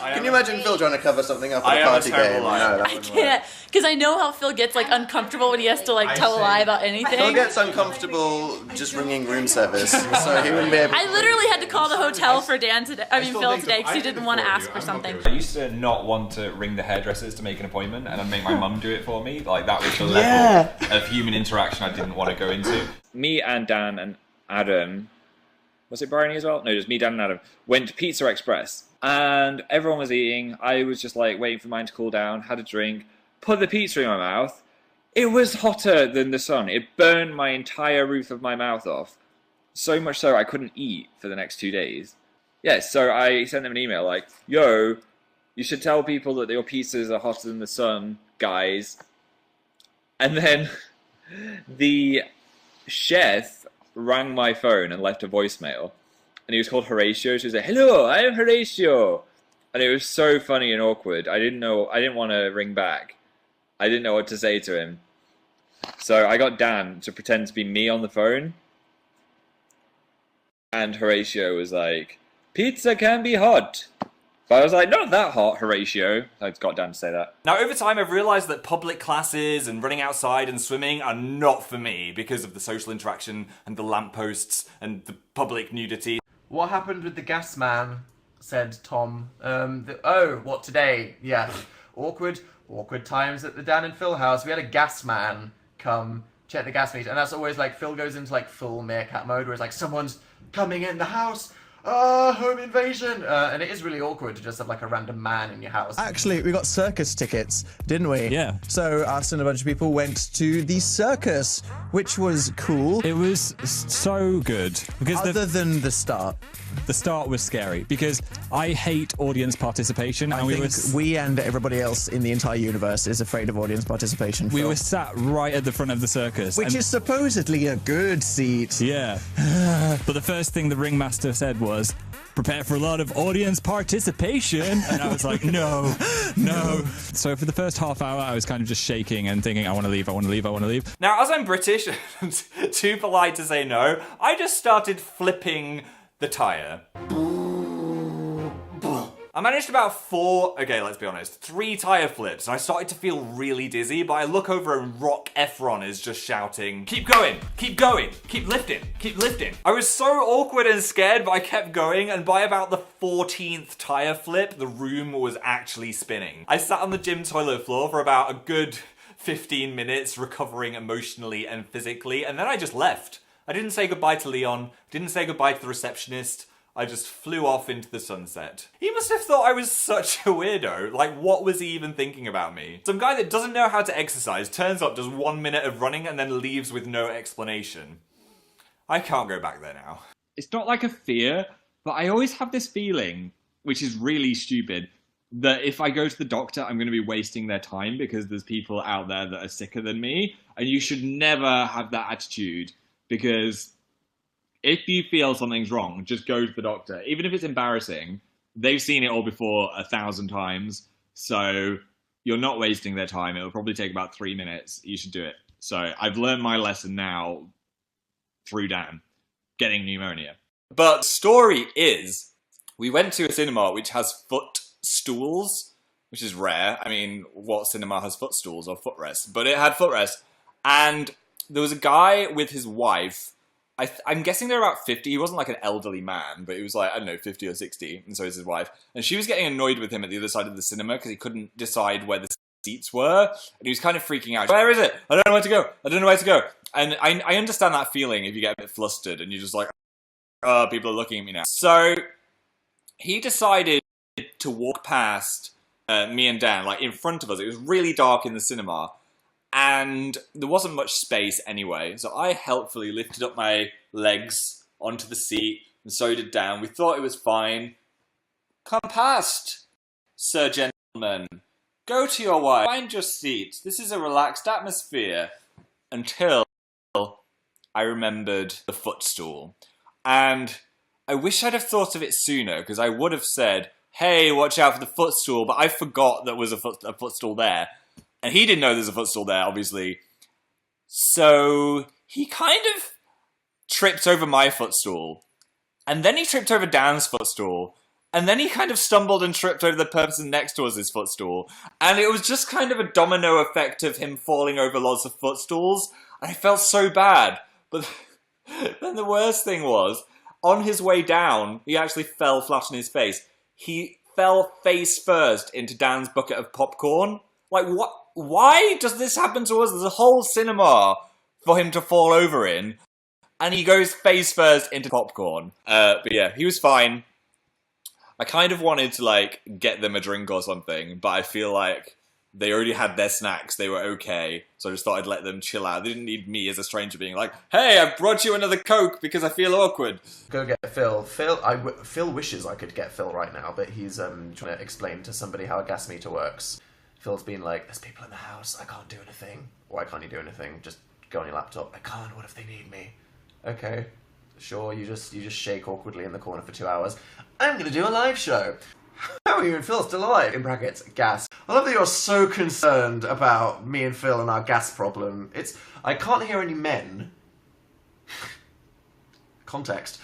Can you imagine Phil trying to cover something up at a party game? No, I can't, because I know how Phil gets like uncomfortable when he has to like tell a lie about anything. Phil gets uncomfortable just ringing room service, so he wouldn't be able. I literally had to call the hotel for Dan today. I mean Phil today because he didn't want to ask for something. I used to not want to ring the hairdressers to make an appointment, and I'd make my mum do it for me. Like that was the level of human interaction I didn't want to go into. Me and Dan and Adam. Was it Barney as well? No, just me, Dan and Adam. Went to Pizza Express. And everyone was eating. I was just like waiting for mine to cool down, had a drink, put the pizza in my mouth. It was hotter than the sun. It burned my entire roof of my mouth off. So much so I couldn't eat for the next 2 days. Yeah, so I sent them an email like, yo, you should tell people that your pizzas are hotter than the sun, guys. And then the chef rang my phone and left a voicemail, and he was called Horatio. She was like, "Hello, I'm Horatio," and it was so funny and awkward. I didn't want to ring back. I didn't know what to say to him, so I got Dan to pretend to be me on the phone, and Horatio was like, "Pizza can be hot." But I was like, not that hot, Horatio. I got Dan to say that. Now, over time, I've realised that public classes and running outside and swimming are not for me because of the social interaction and the lampposts and the public nudity. What happened with the gas man? Said Tom. Oh, what today? Yeah. Awkward times at the Dan and Phil house. We had a gas man come check the gas meter. And that's always like, Phil goes into like full meerkat mode where it's like, someone's coming in the house. Home invasion! And it is really awkward to just have like a random man in your house. Actually, we got circus tickets, didn't we? Yeah. So us and a bunch of people went to the circus, which was cool. It was so good. Because Other than the start. the start was scary, because I hate audience participation. I think we and everybody else in the entire universe is afraid of audience participation. We were sat right at the front of the circus. Which is supposedly a good seat. Yeah. But the first thing the ringmaster said was, prepare for a lot of audience participation. And I was like, no. So for the first half hour, I was kind of just shaking and thinking, I want to leave. Now, as I'm British and too polite to say no, I just started flipping the tyre. I managed about 3 tyre flips, and I started to feel really dizzy, but I look over and Rock Efron is just shouting, keep going, keep lifting. I was so awkward and scared, but I kept going, and by about the 14th tyre flip, the room was actually spinning. I sat on the gym toilet floor for about a good 15 minutes, recovering emotionally and physically, and then I just left. I didn't say goodbye to Leon, didn't say goodbye to the receptionist. I just flew off into the sunset. He must have thought I was such a weirdo. Like, what was he even thinking about me? Some guy that doesn't know how to exercise turns up, does 1 minute of running, and then leaves with no explanation. I can't go back there now. It's not like a fear, but I always have this feeling, which is really stupid, that if I go to the doctor, I'm going to be wasting their time because there's people out there that are sicker than me. And you should never have that attitude, because if you feel something's wrong, just go to the doctor. Even if it's embarrassing, they've seen it all before 1,000 times, so you're not wasting their time. It'll probably take about 3 minutes. You should do it. So I've learned my lesson now through Dan, getting pneumonia. But story is, we went to a cinema which has footstools, which is rare. I mean, what cinema has footstools or footrests? But it had footrests. And there was a guy with his wife. I'm guessing they're about 50. He wasn't like an elderly man, but he was like, I don't know, 50 or 60, and so is his wife. And she was getting annoyed with him at the other side of the cinema because he couldn't decide where the seats were, and he was kind of freaking out. Where is it? I don't know where to go. And I understand that feeling if you get a bit flustered and you're just like, oh, people are looking at me now. So he decided to walk past me and Dan, like in front of us. It was really dark in the cinema. And there wasn't much space anyway, so I helpfully lifted up my legs onto the seat, and so did Dan. We thought it was fine. Come past, Sir Gentleman. Go to your wife. Find your seat. This is a relaxed atmosphere. Until I remembered the footstool. And I wish I'd have thought of it sooner, because I would have said, hey, watch out for the footstool, but I forgot there was a footstool there. And he didn't know there's a footstool there, obviously. So he kind of tripped over my footstool. And then he tripped over Dan's footstool. And then he kind of stumbled and tripped over the person next to us' footstool. And it was just kind of a domino effect of him falling over lots of footstools. And I felt so bad. But then the worst thing was, on his way down, he actually fell flat on his face. He fell face first into Dan's bucket of popcorn. Like, what? Why does this happen to us? There's a whole cinema for him to fall over in. And he goes face first into popcorn. But yeah, he was fine. I kind of wanted to, like, get them a drink or something, but I feel like they already had their snacks, they were okay, so I just thought I'd let them chill out. They didn't need me as a stranger being like, hey, I brought you another Coke because I feel awkward. Go get Phil. Phil wishes I could get Phil right now, but he's trying to explain to somebody how a gas meter works. Phil's been like, there's people in the house, I can't do anything. Why can't you do anything? Just go on your laptop. I can't, what if they need me? Okay, sure, you just shake awkwardly in the corner for 2 hours. I'm gonna do a live show. How are you and Phil still alive? In brackets, gas. I love that you're so concerned about me and Phil and our gas problem. I can't hear any men. Context.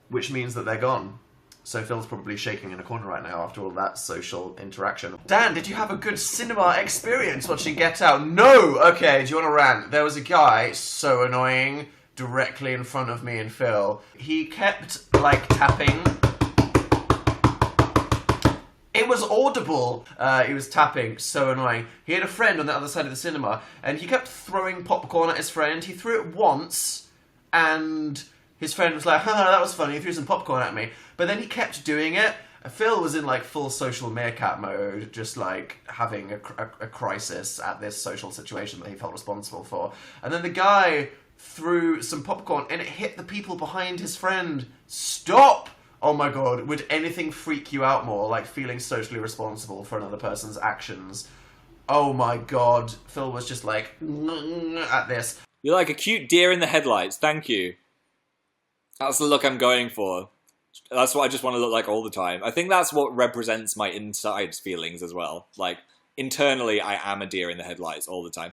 Which means that they're gone. So Phil's probably shaking in a corner right now after all that social interaction. Dan, did you have a good cinema experience watching Get Out? No! Okay, do you want to rant? There was a guy, so annoying, directly in front of me and Phil. He kept, like, tapping. It was audible. He was tapping, so annoying. He had a friend on the other side of the cinema, and he kept throwing popcorn at his friend. He threw it once, and his friend was like, haha, that was funny, he threw some popcorn at me. But then he kept doing it. Phil was in, like, full social meerkat mode, just, like, having a crisis at this social situation that he felt responsible for. And then the guy threw some popcorn, and it hit the people behind his friend. Stop! Oh my god, would anything freak you out more, like feeling socially responsible for another person's actions? Oh my god, Phil was just like, at this. You're like a cute deer in the headlights, thank you. That's the look I'm going for. That's what I just want to look like all the time. I think that's what represents my inside feelings as well. Like, internally, I am a deer in the headlights all the time.